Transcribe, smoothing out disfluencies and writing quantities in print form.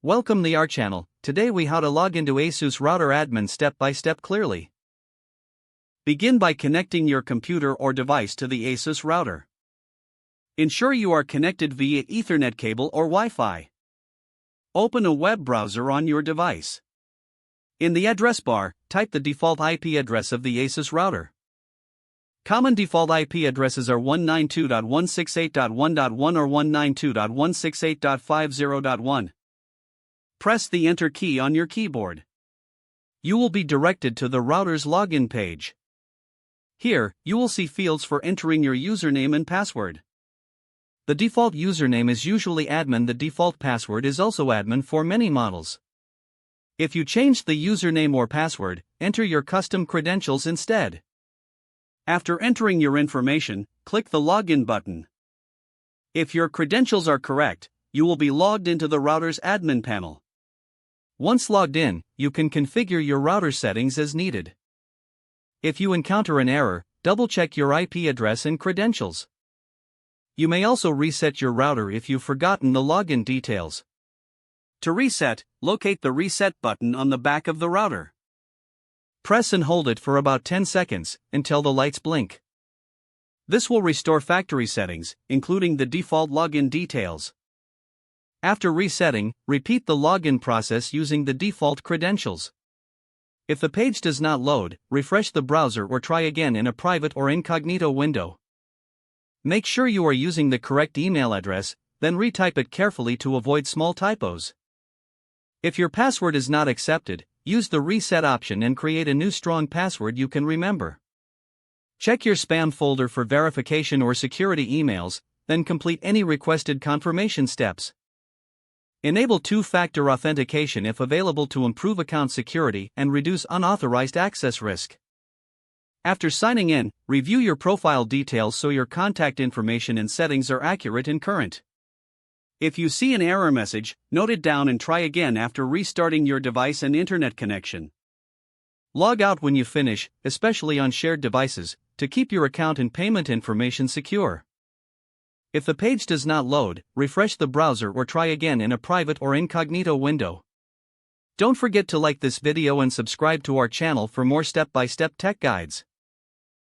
Welcome to our channel. Today we how to log into ASUS router admin step by step clearly. Begin by connecting your computer or device to the ASUS router. Ensure you are connected via Ethernet cable or Wi-Fi. Open a web browser on your device. In the address bar, type the default IP address of the ASUS router. Common default IP addresses are 192.168.1.1 or 192.168.50.1. Press the Enter key on your keyboard. You will be directed to the router's login page. Here, you will see fields for entering your username and password. The default username is usually admin. The default password is also admin for many models. If you change the username or password, enter your custom credentials instead. After entering your information, click the Login button. If your credentials are correct, you will be logged into the router's admin panel. Once logged in, you can configure your router settings as needed. If you encounter an error, double-check your IP address and credentials. You may also reset your router if you've forgotten the login details. To reset, locate the Reset button on the back of the router. Press and hold it for about 10 seconds, until the lights blink. This will restore factory settings, including the default login details. After resetting, repeat the login process using the default credentials. If the page does not load, refresh the browser or try again in a private or incognito window. Make sure you are using the correct email address, then retype it carefully to avoid small typos. If your password is not accepted, use the reset option and create a new strong password you can remember. Check your spam folder for verification or security emails, then complete any requested confirmation steps. Enable two-factor authentication if available to improve account security and reduce unauthorized access risk. After signing in, review your profile details so your contact information and settings are accurate and current. If you see an error message, note it down and try again after restarting your device and internet connection. Log out when you finish, especially on shared devices, to keep your account and payment information secure. If the page does not load, refresh the browser or try again in a private or incognito window. Don't forget to like this video and subscribe to our channel for more step-by-step tech guides.